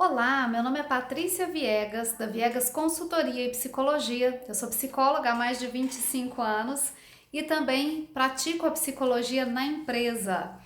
Olá, meu nome é Patrícia Viegas, da Viegas Consultoria e Psicologia. Eu sou psicóloga há mais de 25 anos e também pratico a psicologia na empresa.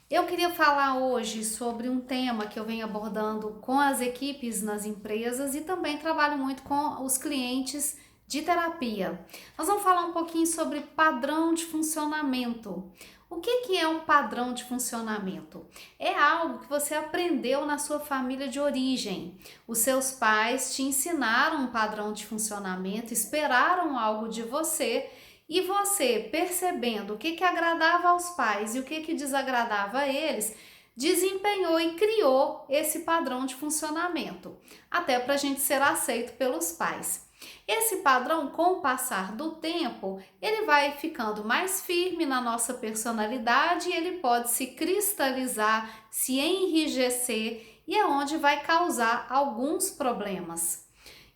Eu queria falar hoje sobre um tema que eu venho abordando com as equipes nas empresas e também trabalho muito com os clientes de terapia. Nós vamos falar um pouquinho sobre padrão de funcionamento. O que é um padrão de funcionamento? É algo que você aprendeu na sua família de origem. Os seus pais te ensinaram um padrão de funcionamento, esperaram algo de você e você, percebendo o que agradava aos pais e o que desagradava a eles, desempenhou e criou esse padrão de funcionamento, até para a gente ser aceito pelos pais. Esse padrão, com o passar do tempo, ele vai ficando mais firme na nossa personalidade e ele pode se cristalizar, se enrijecer e é onde vai causar alguns problemas.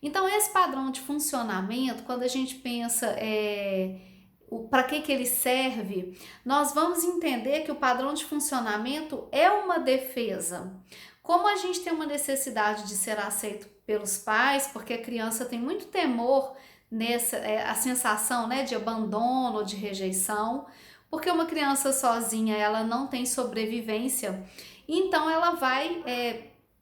Então, esse padrão de funcionamento, quando a gente pensa para que ele serve, nós vamos entender que o padrão de funcionamento é uma defesa. Como a gente tem uma necessidade de ser aceito pelos pais, porque a criança tem muito temor nessa a sensação, né, de abandono, de rejeição, porque uma criança sozinha ela não tem sobrevivência, então ela vai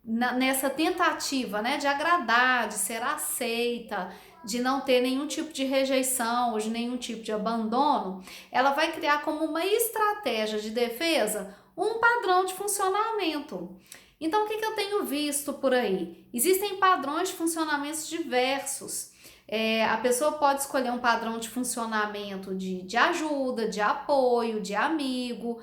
nessa tentativa, né, de agradar, de ser aceita, de não ter nenhum tipo de rejeição ou de nenhum tipo de abandono, ela vai criar como uma estratégia de defesa um padrão de funcionamento. Então, o que eu tenho visto por aí? Existem padrões de funcionamentos diversos. A pessoa pode escolher um padrão de funcionamento de ajuda, de apoio, de amigo,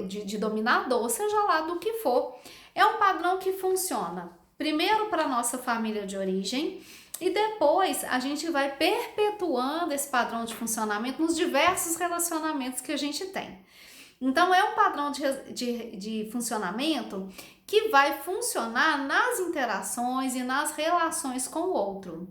de dominador, seja lá do que for. É um padrão que funciona primeiro para a nossa família de origem e depois a gente vai perpetuando esse padrão de funcionamento nos diversos relacionamentos que a gente tem. Então, é um padrão de funcionamento que vai funcionar nas interações e nas relações com o outro.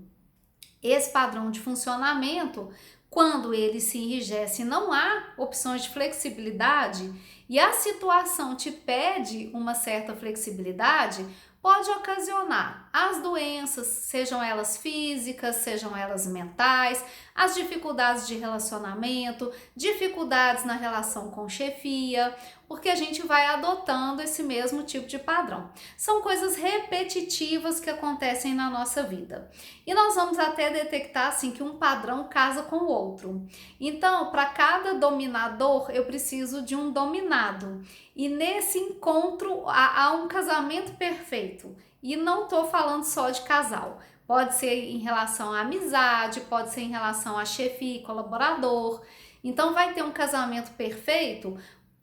Esse padrão de funcionamento, quando ele se enrijece e não há opções de flexibilidade e a situação te pede uma certa flexibilidade, pode ocasionar as doenças, sejam elas físicas, sejam elas mentais, as dificuldades de relacionamento, dificuldades na relação com chefia, porque a gente vai adotando esse mesmo tipo de padrão. São coisas repetitivas que acontecem na nossa vida. E nós vamos até detectar assim que um padrão casa com o outro. Então, para cada dominador, eu preciso de um dominado. E nesse encontro há um casamento perfeito. E não estou falando só de casal. Pode ser em relação à amizade, pode ser em relação a chefia e colaborador. Então vai ter um casamento perfeito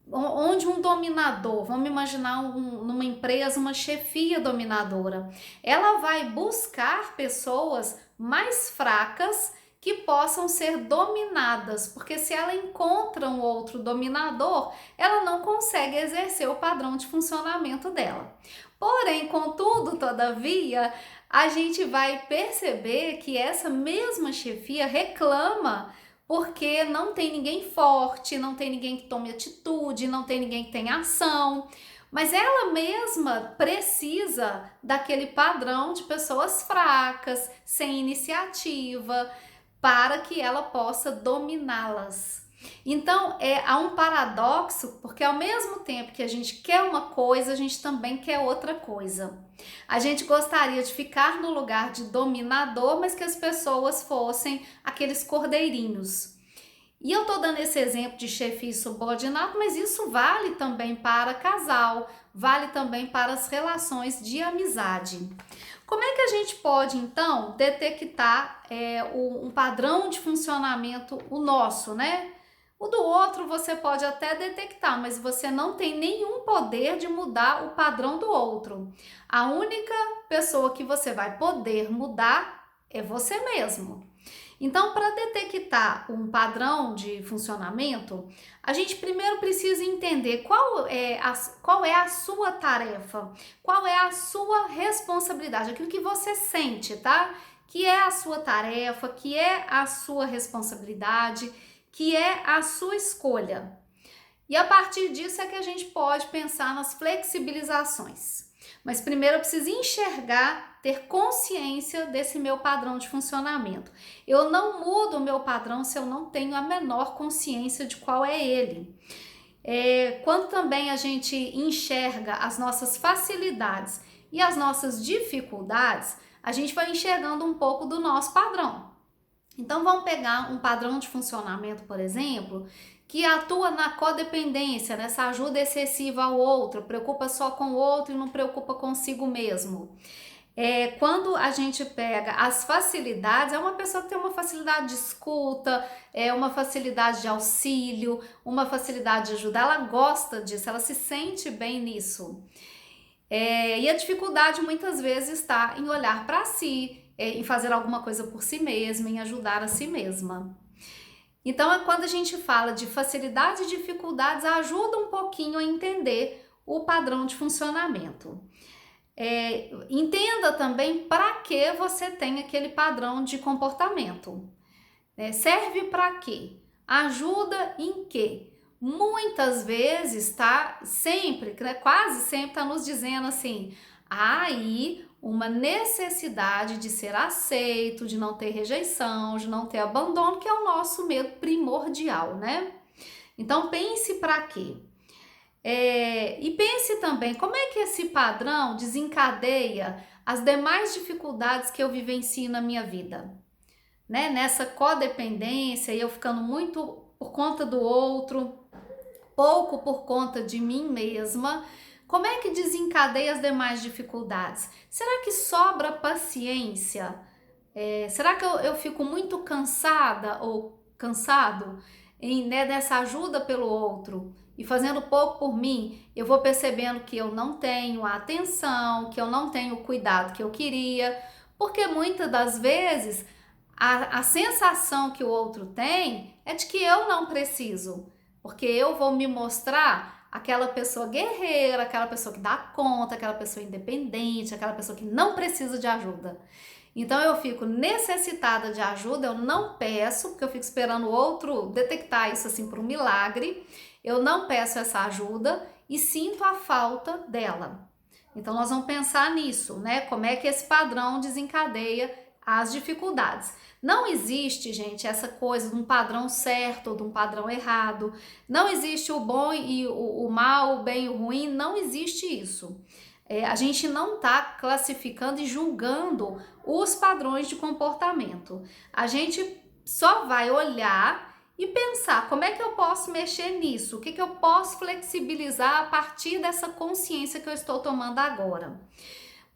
onde um dominador, vamos imaginar numa empresa uma chefia dominadora, ela vai buscar pessoas mais fracas que possam ser dominadas, porque se ela encontra um outro dominador, ela não consegue exercer o padrão de funcionamento dela. Porém, contudo, todavia, a gente vai perceber que essa mesma chefia reclama porque não tem ninguém forte, não tem ninguém que tome atitude, não tem ninguém que tenha ação, mas ela mesma precisa daquele padrão de pessoas fracas, sem iniciativa, para que ela possa dominá-las. Então, há um paradoxo, porque ao mesmo tempo que a gente quer uma coisa, a gente também quer outra coisa. A gente gostaria de ficar no lugar de dominador, mas que as pessoas fossem aqueles cordeirinhos. E eu tô dando esse exemplo de chefia e subordinado, mas isso vale também para casal, vale também para as relações de amizade. Como é que a gente pode, então, detectar um padrão de funcionamento, o nosso, né? O do outro você pode até detectar, mas você não tem nenhum poder de mudar o padrão do outro. A única pessoa que você vai poder mudar é você mesmo. Então, para detectar um padrão de funcionamento, a gente primeiro precisa entender qual é a sua tarefa, qual é a sua responsabilidade, aquilo que você sente, tá? Que é a sua tarefa, que é a sua responsabilidade, que é a sua escolha. E a partir disso é que a gente pode pensar nas flexibilizações. Mas primeiro eu preciso enxergar, ter consciência desse meu padrão de funcionamento. Eu não mudo o meu padrão se eu não tenho a menor consciência de qual é ele. Quando também a gente enxerga as nossas facilidades e as nossas dificuldades, a gente vai enxergando um pouco do nosso padrão. Então vamos pegar um padrão de funcionamento, por exemplo, que atua na codependência, nessa ajuda excessiva ao outro, preocupa só com o outro e não preocupa consigo mesmo. Quando a gente pega as facilidades, é uma pessoa que tem uma facilidade de escuta, uma facilidade de auxílio, uma facilidade de ajudar, ela gosta disso, ela se sente bem nisso. E a dificuldade muitas vezes está em olhar para si, em fazer alguma coisa por si mesma, em ajudar a si mesma. Então, quando a gente fala de facilidades e dificuldades, ajuda um pouquinho a entender o padrão de funcionamento. Entenda também para que você tem aquele padrão de comportamento. Serve para quê? Ajuda em quê? Muitas vezes, tá? Sempre, quase sempre tá nos dizendo assim, aí uma necessidade de ser aceito, de não ter rejeição, de não ter abandono, que é o nosso medo primordial, né? Então pense para quê? E pense também como é que esse padrão desencadeia as demais dificuldades que eu vivencio na minha vida, né? Nessa codependência, eu ficando muito por conta do outro, pouco por conta de mim mesma. Como é que desencadeia as demais dificuldades? Será que sobra paciência? Será que eu fico muito cansada ou cansado nessa ajuda pelo outro e fazendo pouco por mim? Eu vou percebendo que eu não tenho a atenção, que eu não tenho o cuidado que eu queria, porque muitas das vezes a sensação que o outro tem é de que eu não preciso, porque eu vou me mostrar aquela pessoa guerreira, aquela pessoa que dá conta, aquela pessoa independente, aquela pessoa que não precisa de ajuda. Então eu fico necessitada de ajuda, eu não peço, porque eu fico esperando o outro detectar isso assim por um milagre. Eu não peço essa ajuda e sinto a falta dela. Então nós vamos pensar nisso, né? Como é que esse padrão desencadeia as dificuldades. Não existe, gente, essa coisa de um padrão certo ou de um padrão errado. Não existe o bom e o mal, o bem e o ruim, não existe isso. A gente não está classificando e julgando os padrões de comportamento. A gente só vai olhar e pensar como é que eu posso mexer nisso, o que eu posso flexibilizar a partir dessa consciência que eu estou tomando agora.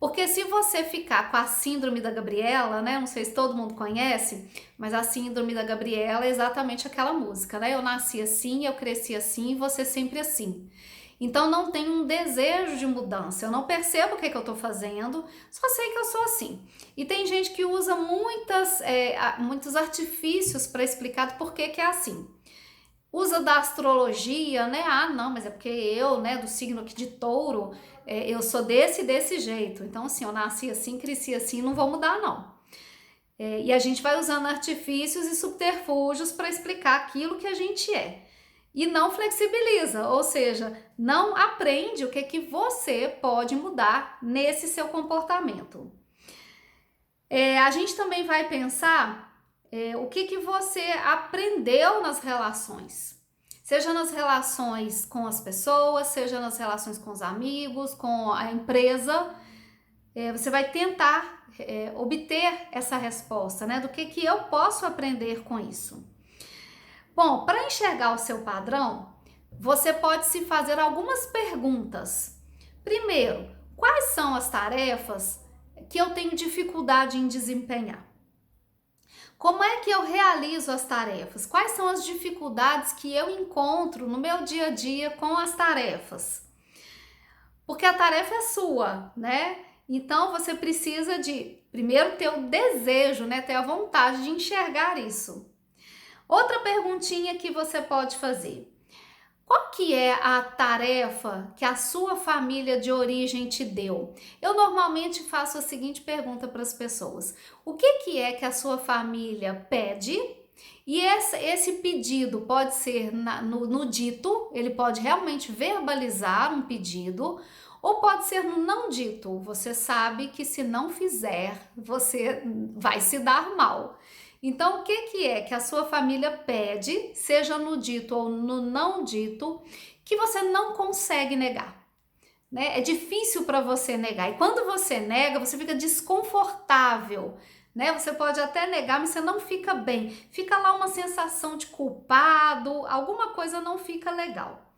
Porque se você ficar com a síndrome da Gabriela, né? Não sei se todo mundo conhece, mas a síndrome da Gabriela é exatamente aquela música, né? Eu nasci assim, eu cresci assim, você sempre assim. Então não tem um desejo de mudança, eu não percebo o que eu tô fazendo, só sei que eu sou assim. E tem gente que usa muitos artifícios para explicar por que é assim. Usa da astrologia, né? Ah, não, mas é porque eu, né, do signo aqui de touro, eu sou desse jeito. Então, assim, eu nasci assim, cresci assim, não vou mudar, não. E a gente vai usando artifícios e subterfúgios para explicar aquilo que a gente é. E não flexibiliza, ou seja, não aprende o que você pode mudar nesse seu comportamento. A gente também vai pensar o que você aprendeu nas relações. Seja nas relações com as pessoas, seja nas relações com os amigos, com a empresa. Você vai tentar obter essa resposta, né? Do que eu posso aprender com isso. Bom, para enxergar o seu padrão, você pode se fazer algumas perguntas. Primeiro, quais são as tarefas que eu tenho dificuldade em desempenhar? Como é que eu realizo as tarefas? Quais são as dificuldades que eu encontro no meu dia a dia com as tarefas? Porque a tarefa é sua, né? Então você precisa de, primeiro, ter o desejo, né? Ter a vontade de enxergar isso. Outra perguntinha que você pode fazer. Qual que é a tarefa que a sua família de origem te deu? Eu normalmente faço a seguinte pergunta para as pessoas. O que é que a sua família pede E esse pedido pode ser no dito, ele pode realmente verbalizar um pedido, ou pode ser no não dito. Você sabe que se não fizer, você vai se dar mal. Então, o que é que a sua família pede, seja no dito ou no não dito, que você não consegue negar? Né? É difícil para você negar. E quando você nega, você fica desconfortável, né? Você pode até negar, mas você não fica bem. Fica lá uma sensação de culpado, alguma coisa não fica legal.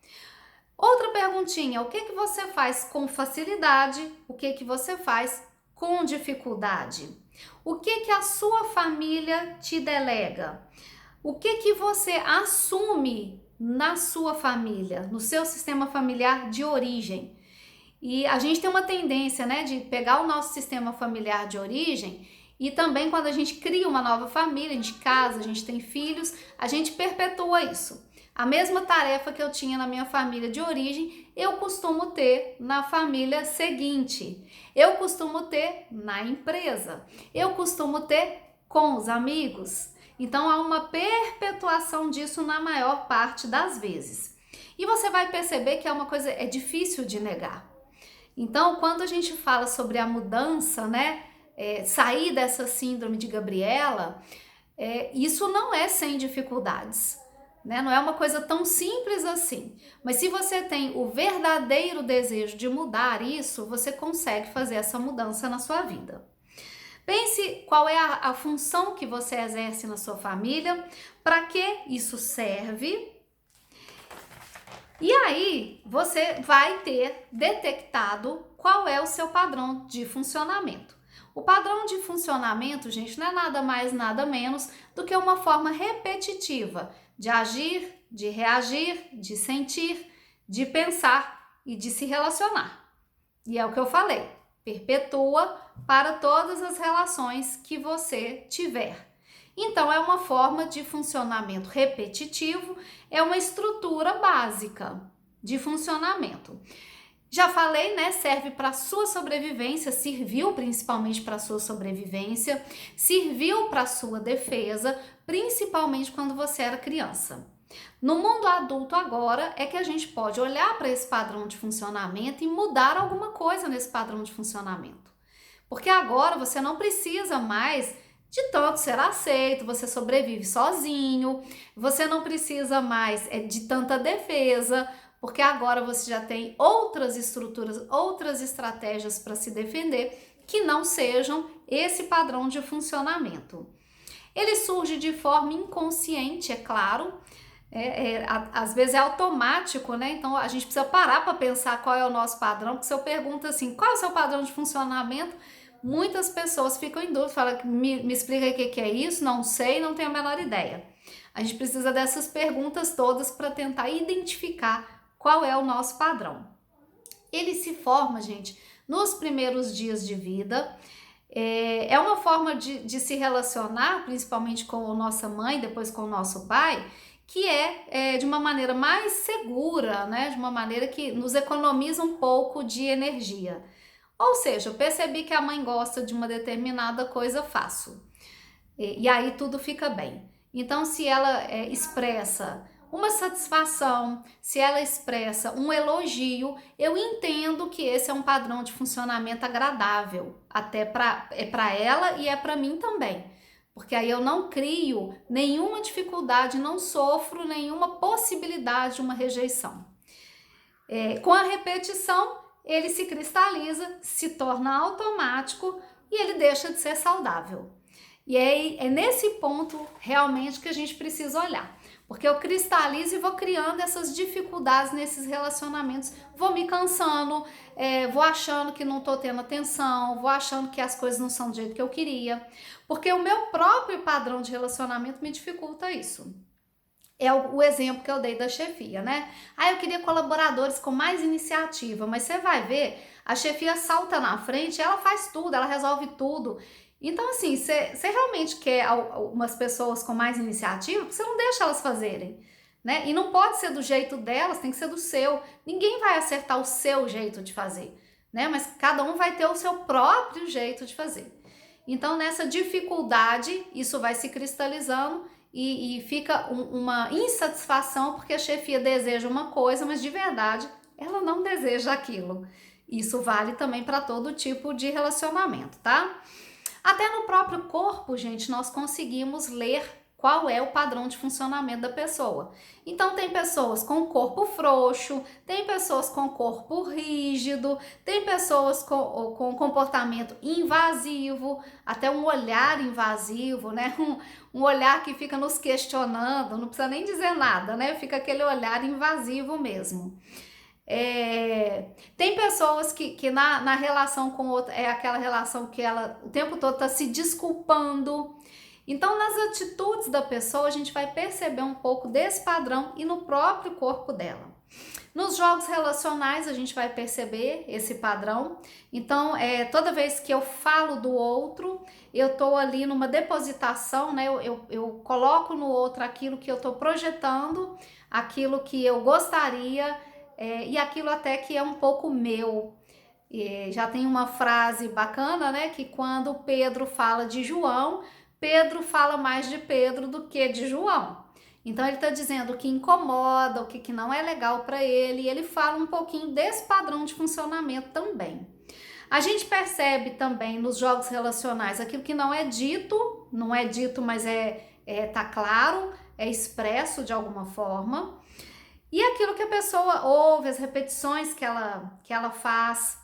Outra perguntinha, o que você faz com facilidade? O que você faz com dificuldade? O que a sua família te delega? O que você assume na sua família, no seu sistema familiar de origem? E a gente tem uma tendência, né, de pegar o nosso sistema familiar de origem e também quando a gente cria uma nova família, a gente casa, a gente tem filhos, a gente perpetua isso. A mesma tarefa que eu tinha na minha família de origem, eu costumo ter na família seguinte. Eu costumo ter na empresa. Eu costumo ter com os amigos. Então há uma perpetuação disso na maior parte das vezes. E você vai perceber que é uma coisa, é difícil de negar. Então, quando a gente fala sobre a mudança, né, sair dessa síndrome de Gabriela, isso não é sem dificuldades, né? Não é uma coisa tão simples assim. Mas se você tem o verdadeiro desejo de mudar isso, você consegue fazer essa mudança na sua vida. Pense qual é a função que você exerce na sua família, para que isso serve. E aí, você vai ter detectado qual é o seu padrão de funcionamento. O padrão de funcionamento, gente, não é nada mais, nada menos do que uma forma repetitiva de agir, de reagir, de sentir, de pensar e de se relacionar. E é o que eu falei, perpetua para todas as relações que você tiver. Então, é uma forma de funcionamento repetitivo, é uma estrutura básica de funcionamento. Já falei, né? Serve para sua sobrevivência, serviu principalmente para sua sobrevivência, serviu para sua defesa, principalmente quando você era criança. No mundo adulto agora é que a gente pode olhar para esse padrão de funcionamento e mudar alguma coisa nesse padrão de funcionamento. Porque agora você não precisa mais de tanto ser aceito, você sobrevive sozinho, você não precisa mais de tanta defesa, porque agora você já tem outras estruturas, outras estratégias para se defender que não sejam esse padrão de funcionamento. Ele surge de forma inconsciente, é claro, às vezes é automático, né? Então a gente precisa parar para pensar qual é o nosso padrão, porque se eu pergunto assim, qual é o seu padrão de funcionamento? Muitas pessoas ficam em dúvida, falam, me explica o que é isso, não sei, não tenho a menor ideia. A gente precisa dessas perguntas todas para tentar identificar qual é o nosso padrão. Ele se forma, gente, nos primeiros dias de vida, é uma forma de se relacionar, principalmente com a nossa mãe, depois com o nosso pai, que é de uma maneira mais segura, né? De uma maneira que nos economiza um pouco de energia. Ou seja, eu percebi que a mãe gosta de uma determinada coisa, faço. E aí tudo fica bem. Então, se ela expressa uma satisfação, se ela expressa um elogio, eu entendo que esse é um padrão de funcionamento agradável, até para ela e é para mim também. Porque aí eu não crio nenhuma dificuldade, não sofro nenhuma possibilidade de uma rejeição. Com a repetição, ele se cristaliza, se torna automático e ele deixa de ser saudável. E é nesse ponto realmente que a gente precisa olhar. Porque eu cristalizo e vou criando essas dificuldades nesses relacionamentos, vou me cansando, vou achando que não estou tendo atenção, vou achando que as coisas não são do jeito que eu queria. Porque o meu próprio padrão de relacionamento me dificulta isso. É o exemplo que eu dei da chefia, né? Eu queria colaboradores com mais iniciativa, mas você vai ver, a chefia salta na frente, ela faz tudo, ela resolve tudo. Então, assim, você realmente quer umas pessoas com mais iniciativa, você não deixa elas fazerem, né? E não pode ser do jeito delas, tem que ser do seu. Ninguém vai acertar o seu jeito de fazer, né? Mas cada um vai ter o seu próprio jeito de fazer. Então, nessa dificuldade, isso vai se cristalizando e fica uma insatisfação porque a chefia deseja uma coisa, mas de verdade ela não deseja aquilo. Isso vale também para todo tipo de relacionamento, tá? Até no próprio corpo, gente, nós conseguimos ler qual é o padrão de funcionamento da pessoa. Então, tem pessoas com corpo frouxo, tem pessoas com corpo rígido, tem pessoas com comportamento invasivo, até um olhar invasivo, né? Um olhar que fica nos questionando, não precisa nem dizer nada, né? Fica aquele olhar invasivo mesmo. Tem pessoas que na relação com outra, é aquela relação que ela o tempo todo está se desculpando. Então, nas atitudes da pessoa, a gente vai perceber um pouco desse padrão e no próprio corpo dela. Nos jogos relacionais, a gente vai perceber esse padrão. Então, toda vez que eu falo do outro, eu tô ali numa depositação, né? Eu coloco no outro aquilo que eu tô projetando, aquilo que eu gostaria, e aquilo até que é um pouco meu. Já tem uma frase bacana, né? Que quando Pedro fala de João, Pedro fala mais de Pedro do que de João. Então ele está dizendo o que incomoda, o que não é legal para ele, e ele fala um pouquinho desse padrão de funcionamento também. A gente percebe também nos jogos relacionais aquilo que não é dito, mas tá claro, é expresso de alguma forma. E aquilo que a pessoa ouve, as repetições que ela faz.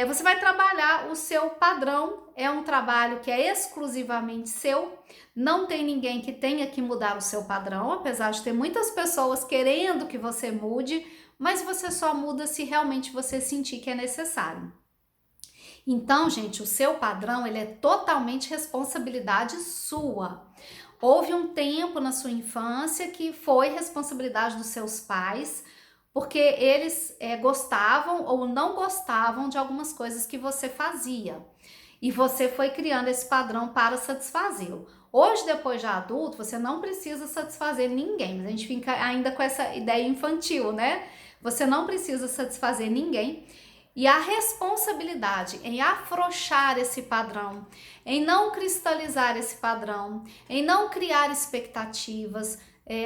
Você vai trabalhar o seu padrão, é um trabalho que é exclusivamente seu, não tem ninguém que tenha que mudar o seu padrão, apesar de ter muitas pessoas querendo que você mude, mas você só muda se realmente você sentir que é necessário. Então, gente, o seu padrão, ele é totalmente responsabilidade sua. Houve um tempo na sua infância que foi responsabilidade dos seus pais, porque eles gostavam ou não gostavam de algumas coisas que você fazia. E você foi criando esse padrão para satisfazê-lo. Hoje, depois de adulto, você não precisa satisfazer ninguém, mas a gente fica ainda com essa ideia infantil, né? Você não precisa satisfazer ninguém. E a responsabilidade em afrouxar esse padrão, em não cristalizar esse padrão, em não criar expectativas,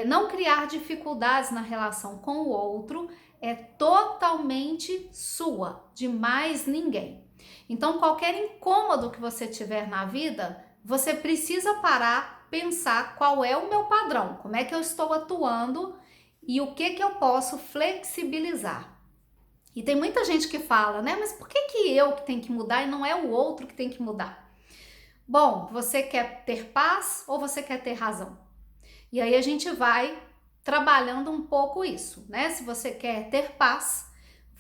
não criar dificuldades na relação com o outro, é totalmente sua, de mais ninguém. Então, qualquer incômodo que você tiver na vida, você precisa parar, pensar qual é o meu padrão, como é que eu estou atuando e o que eu posso flexibilizar. E tem muita gente que fala, né? Mas por que eu que tenho que mudar e não é o outro que tem que mudar? Bom, você quer ter paz ou você quer ter razão? E aí a gente vai trabalhando um pouco isso, né? Se você quer ter paz,